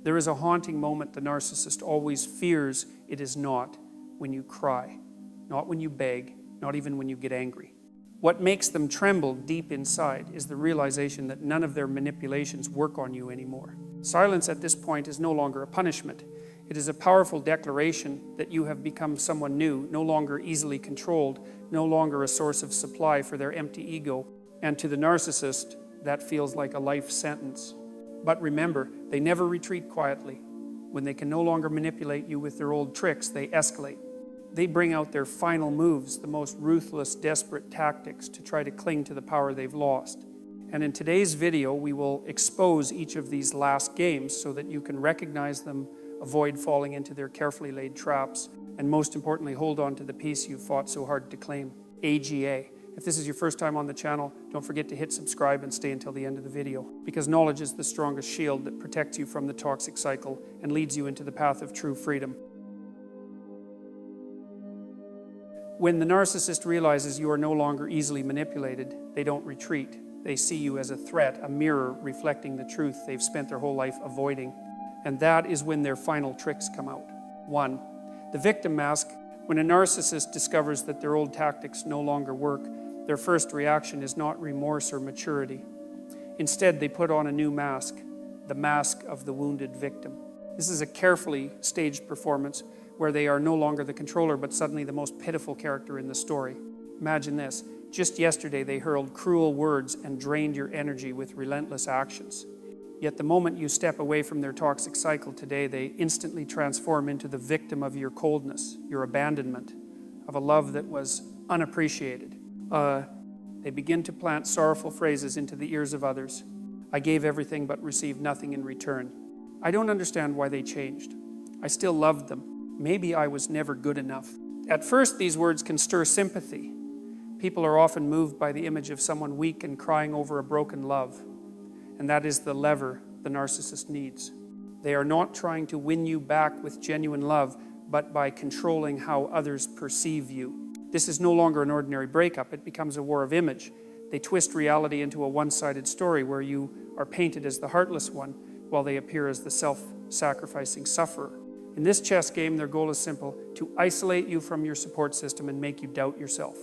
There is a haunting moment the narcissist always fears it is not when you cry, not when you beg, not even when you get angry. What makes them tremble deep inside is the realization that none of their manipulations work on you anymore. Silence at this point is no longer a punishment. It is a powerful declaration that you have become someone new, no longer easily controlled, no longer a source of supply for their empty ego. And to the narcissist, that feels like a life sentence. But remember, they never retreat quietly. When they can no longer manipulate you with their old tricks, they escalate. They bring out their final moves, the most ruthless, desperate tactics to try to cling to the power they've lost. And in today's video, we will expose each of these last games so that you can recognize them, avoid falling into their carefully laid traps, and most importantly, hold on to the peace you fought so hard to claim. AGA. If this is your first time on the channel, don't forget to hit subscribe and stay until the end of the video, because knowledge is the strongest shield that protects you from the toxic cycle and leads you into the path of true freedom. When the narcissist realizes you are no longer easily manipulated, they don't retreat. They see you as a threat, a mirror reflecting the truth they've spent their whole life avoiding. And that is when their final tricks come out. 1. The victim mask. When a narcissist discovers that their old tactics no longer work, their first reaction is not remorse or maturity. Instead, they put on a new mask, the mask of the wounded victim. This is a carefully staged performance where they are no longer the controller, but suddenly the most pitiful character in the story. Imagine this. Just yesterday, they hurled cruel words and drained your energy with relentless actions. Yet the moment you step away from their toxic cycle today, they instantly transform into the victim of your coldness, your abandonment, of a love that was unappreciated. They begin to plant sorrowful phrases into the ears of others. I gave everything but received nothing in return. I don't understand why they changed. I still loved them. Maybe I was never good enough. At first, these words can stir sympathy. People are often moved by the image of someone weak and crying over a broken love. And that is the lever the narcissist needs. They are not trying to win you back with genuine love, but by controlling how others perceive you. This is no longer an ordinary breakup. It becomes a war of image. They twist reality into a one-sided story where you are painted as the heartless one, while they appear as the self-sacrificing sufferer. In this chess game, their goal is simple: to isolate you from your support system and make you doubt yourself.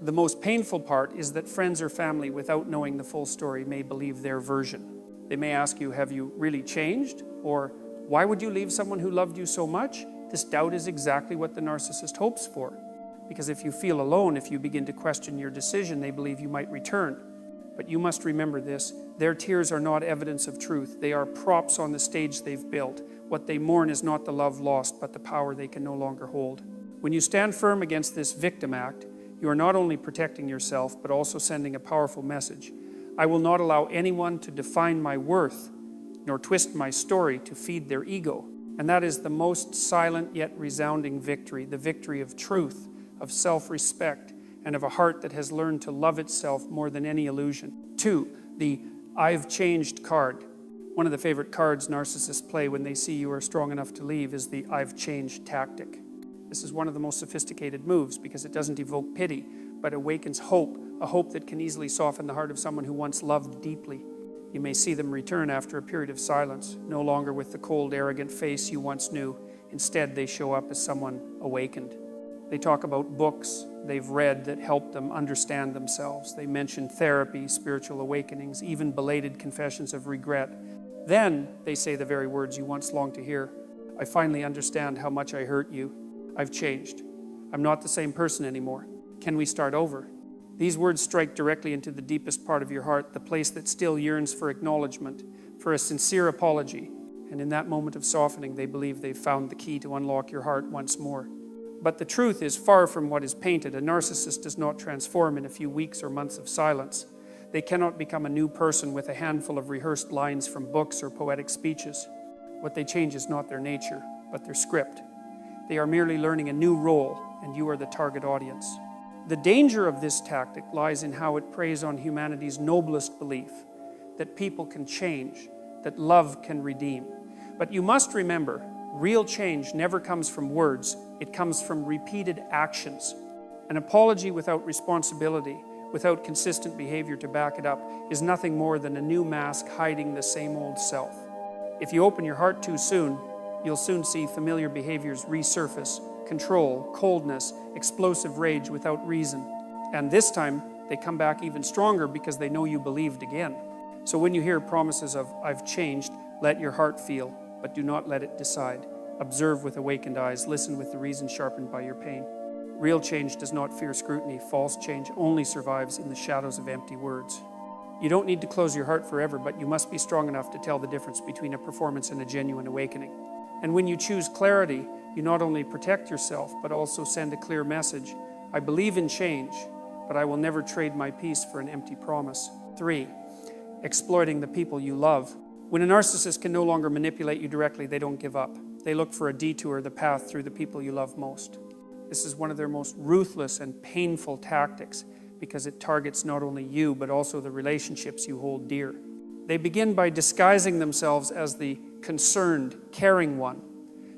The most painful part is that friends or family, without knowing the full story, may believe their version. They may ask you, have you really changed? Or, why would you leave someone who loved you so much? This doubt is exactly what the narcissist hopes for. Because if you feel alone, if you begin to question your decision, they believe you might return. But you must remember this: their tears are not evidence of truth. They are props on the stage they've built. What they mourn is not the love lost, but the power they can no longer hold. When you stand firm against this victim act, you are not only protecting yourself, but also sending a powerful message. I will not allow anyone to define my worth, nor twist my story to feed their ego. And that is the most silent yet resounding victory, the victory of truth, of self-respect, and of a heart that has learned to love itself more than any illusion. 2, the I've changed card. One of the favorite cards narcissists play when they see you are strong enough to leave is the I've changed tactic. This is one of the most sophisticated moves because it doesn't evoke pity, but awakens hope, a hope that can easily soften the heart of someone who once loved deeply. You may see them return after a period of silence, no longer with the cold, arrogant face you once knew. Instead, they show up as someone awakened. They talk about books they've read that helped them understand themselves. They mention therapy, spiritual awakenings, even belated confessions of regret. Then they say the very words you once longed to hear. I finally understand how much I hurt you. I've changed. I'm not the same person anymore. Can we start over? These words strike directly into the deepest part of your heart, the place that still yearns for acknowledgement, for a sincere apology. And in that moment of softening, they believe they've found the key to unlock your heart once more. But the truth is far from what is painted. A narcissist does not transform in a few weeks or months of silence. They cannot become a new person with a handful of rehearsed lines from books or poetic speeches. What they change is not their nature, but their script. They are merely learning a new role, and you are the target audience. The danger of this tactic lies in how it preys on humanity's noblest belief, that people can change, that love can redeem. But you must remember, real change never comes from words, it comes from repeated actions. An apology without responsibility, without consistent behavior to back it up, is nothing more than a new mask hiding the same old self. If you open your heart too soon, you'll soon see familiar behaviors resurface: control, coldness, explosive rage without reason. And this time, they come back even stronger because they know you believed again. So when you hear promises of, "I've changed," let your heart feel, but do not let it decide. Observe with awakened eyes, listen with the reason sharpened by your pain. Real change does not fear scrutiny. False change only survives in the shadows of empty words. You don't need to close your heart forever, but you must be strong enough to tell the difference between a performance and a genuine awakening. And when you choose clarity, you not only protect yourself, but also send a clear message. I believe in change, but I will never trade my peace for an empty promise. 3. Exploiting the people you love. When a narcissist can no longer manipulate you directly, they don't give up. They look for a detour, the path through the people you love most. This is one of their most ruthless and painful tactics because it targets not only you, but also the relationships you hold dear. They begin by disguising themselves as the concerned, caring one.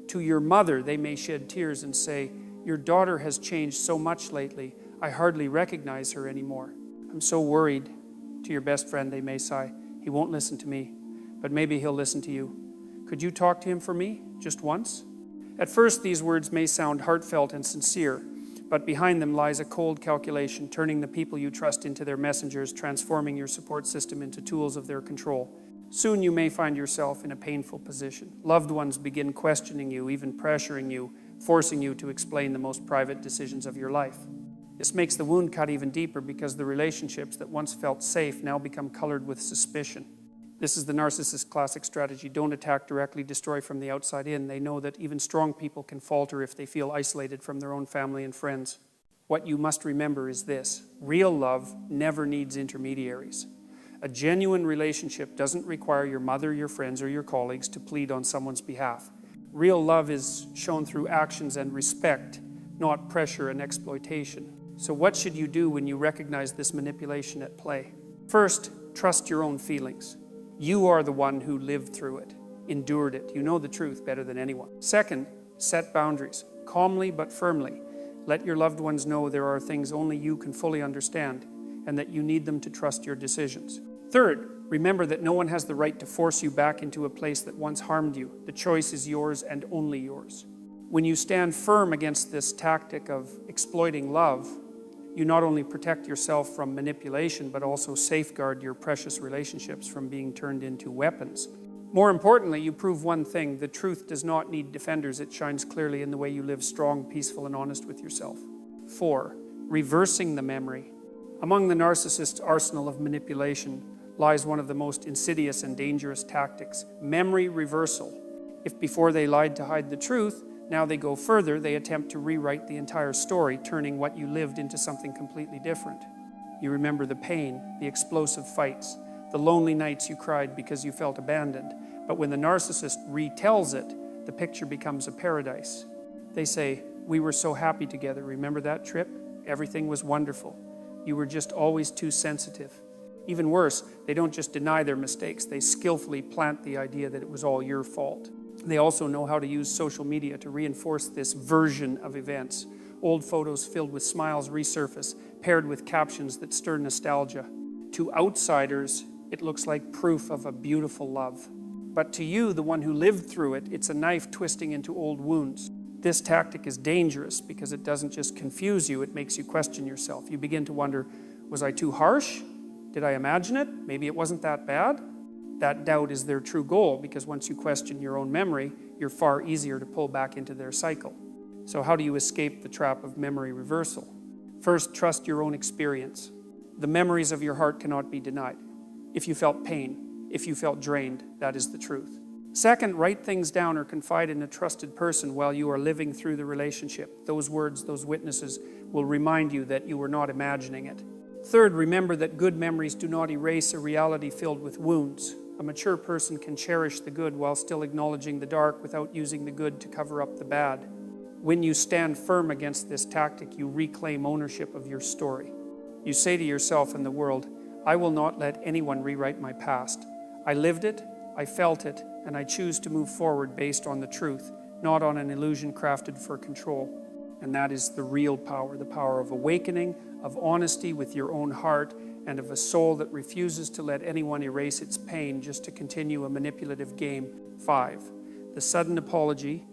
To your mother, they may shed tears and say, "Your daughter has changed so much lately, I hardly recognize her anymore. I'm so worried." To your best friend, they may sigh, "He won't listen to me, but maybe he'll listen to you. Could you talk to him for me, just once?" At first, these words may sound heartfelt and sincere, but behind them lies a cold calculation, turning the people you trust into their messengers, transforming your support system into tools of their control. Soon you may find yourself in a painful position. Loved ones begin questioning you, even pressuring you, forcing you to explain the most private decisions of your life. This makes the wound cut even deeper because the relationships that once felt safe now become colored with suspicion. This is the narcissist's classic strategy. Don't attack directly, destroy from the outside in. They know that even strong people can falter if they feel isolated from their own family and friends. What you must remember is this: real love never needs intermediaries. A genuine relationship doesn't require your mother, your friends, or your colleagues to plead on someone's behalf. Real love is shown through actions and respect, not pressure and exploitation. So what should you do when you recognize this manipulation at play? First, trust your own feelings. You are the one who lived through it, endured it. You know the truth better than anyone. Second, set boundaries, calmly but firmly. Let your loved ones know there are things only you can fully understand and that you need them to trust your decisions. Third, remember that no one has the right to force you back into a place that once harmed you. The choice is yours and only yours. When you stand firm against this tactic of exploiting love, you not only protect yourself from manipulation, but also safeguard your precious relationships from being turned into weapons. More importantly, you prove one thing: the truth does not need defenders. It shines clearly in the way you live strong, peaceful, and honest with yourself. 4. Reversing the memory. Among the narcissist's arsenal of manipulation lies one of the most insidious and dangerous tactics: memory reversal. If before they lied to hide the truth, now they go further. They attempt to rewrite the entire story, turning what you lived into something completely different. You remember the pain, the explosive fights, the lonely nights you cried because you felt abandoned. But when the narcissist retells it, the picture becomes a paradise. They say, "We were so happy together. Remember that trip? Everything was wonderful. You were just always too sensitive." Even worse, they don't just deny their mistakes. They skillfully plant the idea that it was all your fault. They also know how to use social media to reinforce this version of events. Old photos filled with smiles resurface, paired with captions that stir nostalgia. To outsiders, it looks like proof of a beautiful love. But to you, the one who lived through it, it's a knife twisting into old wounds. This tactic is dangerous because it doesn't just confuse you, it makes you question yourself. You begin to wonder, was I too harsh? Did I imagine it? Maybe it wasn't that bad? That doubt is their true goal, because once you question your own memory, you're far easier to pull back into their cycle. So how do you escape the trap of memory reversal? First, trust your own experience. The memories of your heart cannot be denied. If you felt pain, if you felt drained, that is the truth. Second, write things down or confide in a trusted person while you are living through the relationship. Those words, those witnesses will remind you that you were not imagining it. Third, remember that good memories do not erase a reality filled with wounds. A mature person can cherish the good while still acknowledging the dark without using the good to cover up the bad. When you stand firm against this tactic, you reclaim ownership of your story. You say to yourself and the world, "I will not let anyone rewrite my past. I lived it, I felt it, and I choose to move forward based on the truth, not on an illusion crafted for control." And that is the real power, the power of awakening, of honesty with your own heart, and of a soul that refuses to let anyone erase its pain just to continue a manipulative game. 5. The sudden apology.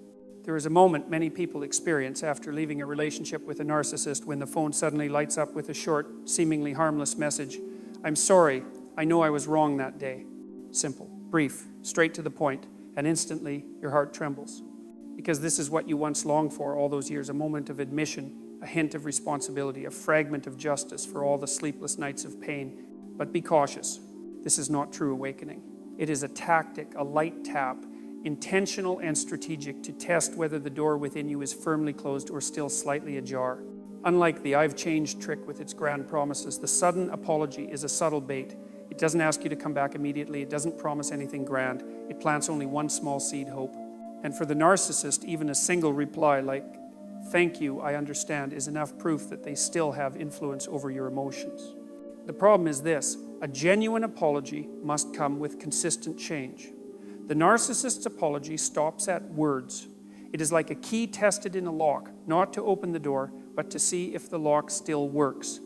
There is a moment many people experience after leaving a relationship with a narcissist when the phone suddenly lights up with a short, seemingly harmless message. I'm sorry, I know I was wrong that day. Simple, brief, straight to the point, and instantly your heart trembles. Because this is what you once longed for all those years, a moment of admission, a hint of responsibility, a fragment of justice for all the sleepless nights of pain. But be cautious, this is not true awakening. It is a tactic, a light tap, intentional and strategic to test whether the door within you is firmly closed or still slightly ajar. Unlike the I've changed trick with its grand promises, the sudden apology is a subtle bait. It doesn't ask you to come back immediately. It doesn't promise anything grand. It plants only one small seed, hope. And for the narcissist, even a single reply like, thank you, I understand, is enough proof that they still have influence over your emotions. The problem is this: a genuine apology must come with consistent change. The narcissist's apology stops at words. It is like a key tested in a lock, not to open the door, but to see if the lock still works.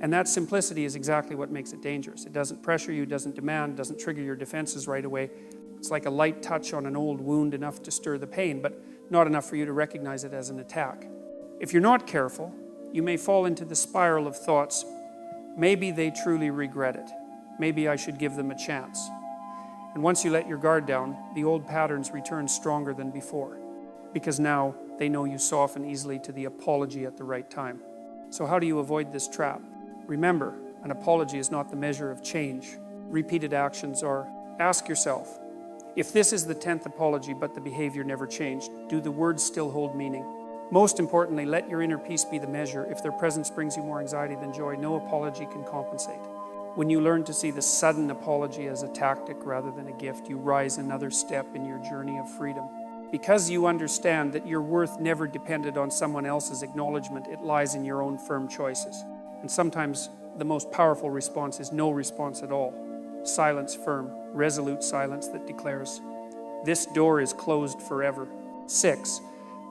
And that simplicity is exactly what makes it dangerous. It doesn't pressure you, doesn't demand, doesn't trigger your defenses right away. It's like a light touch on an old wound, enough to stir the pain, but not enough for you to recognize it as an attack. If you're not careful, you may fall into the spiral of thoughts, maybe they truly regret it. Maybe I should give them a chance. And once you let your guard down, the old patterns return stronger than before, because now they know you soften easily to the apology at the right time. So how do you avoid this trap? Remember, an apology is not the measure of change. Repeated actions are. Ask yourself, if this is the 10th apology but the behavior never changed, do the words still hold meaning? Most importantly, let your inner peace be the measure. If their presence brings you more anxiety than joy, no apology can compensate. When you learn to see the sudden apology as a tactic rather than a gift, you rise another step in your journey of freedom. Because you understand that your worth never depended on someone else's acknowledgement, it lies in your own firm choices. And sometimes the most powerful response is no response at all. Silence firm, resolute silence that declares, this door is closed forever. 6.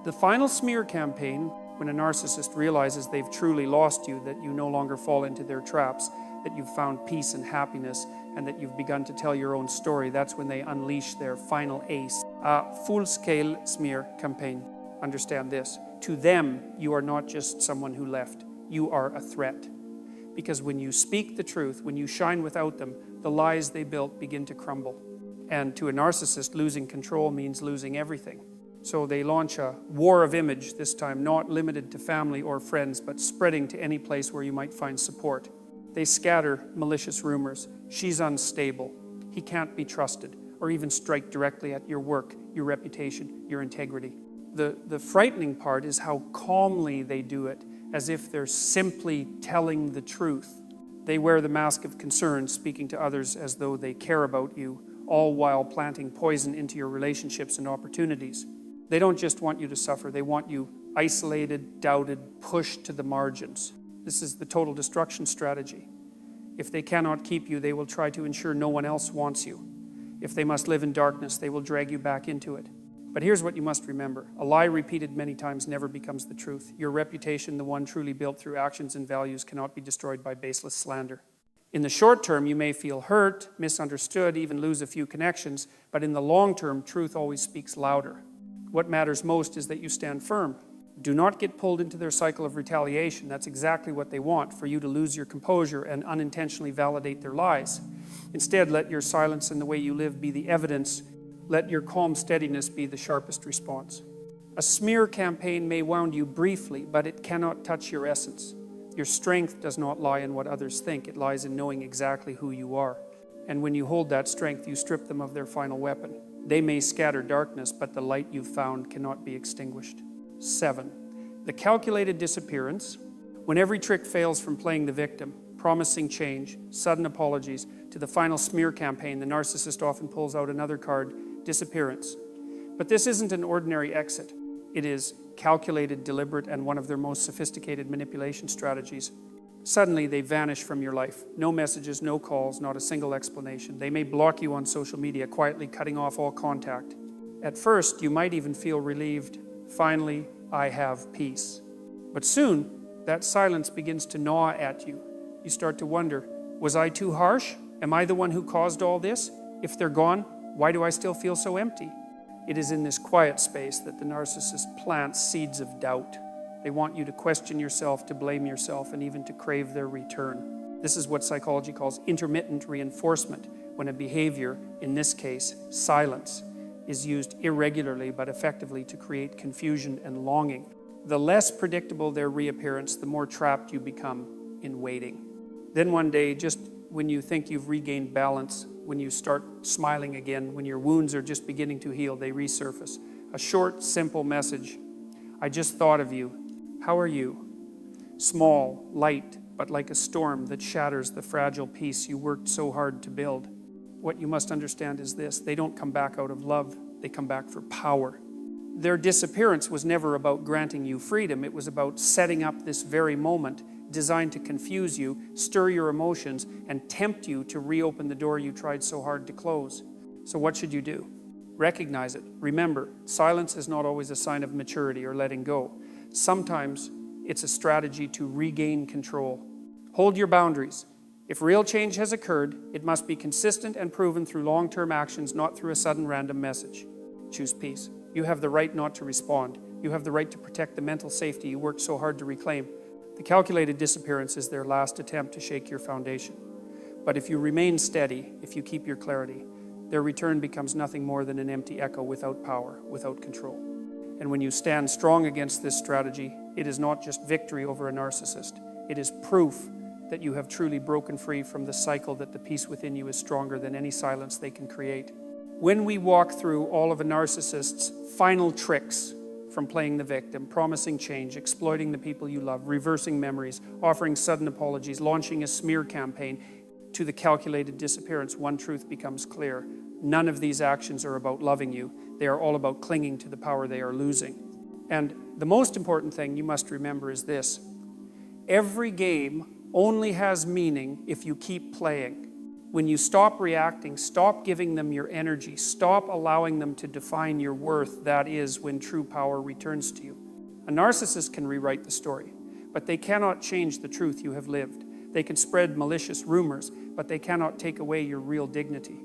The final smear campaign, when a narcissist realizes they've truly lost you, that you no longer fall into their traps, that you've found peace and happiness, and that you've begun to tell your own story, that's when they unleash their final ace. A full-scale smear campaign. Understand this. To them, you are not just someone who left. You are a threat. Because when you speak the truth, when you shine without them, the lies they built begin to crumble. And to a narcissist, losing control means losing everything. So they launch a war of image, this time not limited to family or friends, but spreading to any place where you might find support. They scatter malicious rumors. She's unstable. He can't be trusted. Or even strike directly at your work, your reputation, your integrity. The frightening part is how calmly they do it, as if they're simply telling the truth. They wear the mask of concern, speaking to others as though they care about you, all while planting poison into your relationships and opportunities. They don't just want you to suffer, they want you isolated, doubted, pushed to the margins. This is the total destruction strategy. If they cannot keep you, they will try to ensure no one else wants you. If they must live in darkness, they will drag you back into it. But here's what you must remember. A lie repeated many times never becomes the truth. Your reputation, the one truly built through actions and values, cannot be destroyed by baseless slander. In the short term, you may feel hurt, misunderstood, even lose a few connections, but in the long term, truth always speaks louder. What matters most is that you stand firm. Do not get pulled into their cycle of retaliation. That's exactly what they want, for you to lose your composure and unintentionally validate their lies. Instead, let your silence and the way you live be the evidence. Let your calm steadiness be the sharpest response. A smear campaign may wound you briefly, but it cannot touch your essence. Your strength does not lie in what others think. It lies in knowing exactly who you are. And when you hold that strength, you strip them of their final weapon. They may scatter darkness, but the light you've found cannot be extinguished. 7. The calculated disappearance. When every trick fails from playing the victim, promising change, sudden apologies, to the final smear campaign, the narcissist often pulls out another card, disappearance. But this isn't an ordinary exit. It is calculated, deliberate, and one of their most sophisticated manipulation strategies. Suddenly, they vanish from your life. No messages, no calls, not a single explanation. They may block you on social media, quietly cutting off all contact. At first, you might even feel relieved. Finally, I have peace. But soon, that silence begins to gnaw at you. You start to wonder, Was I too harsh? Am I the one who caused all this? If they're gone, why do I still feel so empty? It is in this quiet space that the narcissist plants seeds of doubt. They want you to question yourself, to blame yourself, and even to crave their return. This is what psychology calls intermittent reinforcement, when a behavior, in this case, silence, is used irregularly but effectively to create confusion and longing. The less predictable their reappearance, the more trapped you become in waiting. Then one day, just when you think you've regained balance, when you start smiling again, when your wounds are just beginning to heal, they resurface. A short, simple message. I just thought of you. How are you? Small, light, but like a storm that shatters the fragile peace you worked so hard to build. What you must understand is this: they don't come back out of love, they come back for power. Their disappearance was never about granting you freedom, it was about setting up this very moment designed to confuse you, stir your emotions, and tempt you to reopen the door you tried so hard to close. So what should you do? Recognize it. Remember, silence is not always a sign of maturity or letting go. Sometimes it's a strategy to regain control. Hold your boundaries. If real change has occurred, it must be consistent and proven through long-term actions, not through a sudden random message. Choose peace. You have the right not to respond. You have the right to protect the mental safety you worked so hard to reclaim. The calculated disappearance is their last attempt to shake your foundation. But if you remain steady, if you keep your clarity, their return becomes nothing more than an empty echo without power, without control. And when you stand strong against this strategy, it is not just victory over a narcissist. It is proof that you have truly broken free from the cycle that the peace within you is stronger than any silence they can create. When we walk through all of a narcissist's final tricks, from playing the victim, promising change, exploiting the people you love, reversing memories, offering sudden apologies, launching a smear campaign, to the calculated disappearance, one truth becomes clear. None of these actions are about loving you. They are all about clinging to the power they are losing. And the most important thing you must remember is this: every game only has meaning if you keep playing. When you stop reacting, stop giving them your energy, stop allowing them to define your worth, that is when true power returns to you. A narcissist can rewrite the story, but they cannot change the truth you have lived. They can spread malicious rumors, but they cannot take away your real dignity.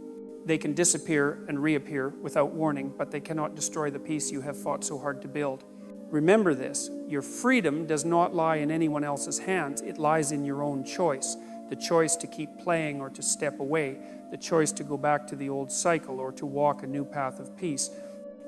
They can disappear and reappear without warning, but they cannot destroy the peace you have fought so hard to build. Remember this: your freedom does not lie in anyone else's hands, it lies in your own choice. The choice to keep playing or to step away, the choice to go back to the old cycle or to walk a new path of peace.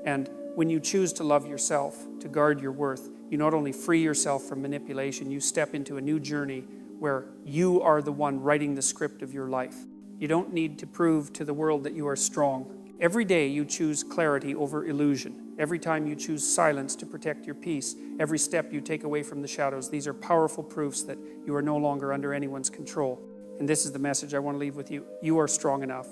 And when you choose to love yourself, to guard your worth, you not only free yourself from manipulation, you step into a new journey where you are the one writing the script of your life. You don't need to prove to the world that you are strong. Every day you choose clarity over illusion. Every time you choose silence to protect your peace, every step you take away from the shadows, these are powerful proofs that you are no longer under anyone's control. And this is the message I want to leave with you. You are strong enough.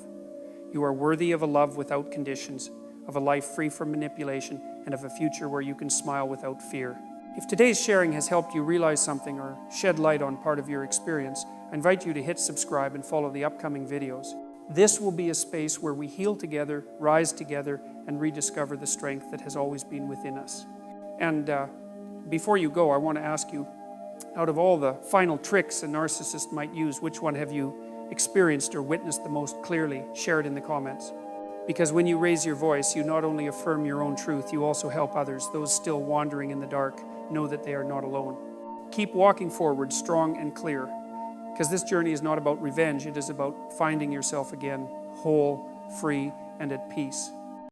You are worthy of a love without conditions, of a life free from manipulation, and of a future where you can smile without fear. If today's sharing has helped you realize something or shed light on part of your experience, I invite you to hit subscribe and follow the upcoming videos. This will be a space where we heal together, rise together, and rediscover the strength that has always been within us. And before you go, I want to ask you, out of all the final tricks a narcissist might use, which one have you experienced or witnessed the most clearly? Share it in the comments. Because when you raise your voice, you not only affirm your own truth, you also help others, those still wandering in the dark, know that they are not alone. Keep walking forward, strong and clear, because this journey is not about revenge, it is about finding yourself again, whole, free, and at peace.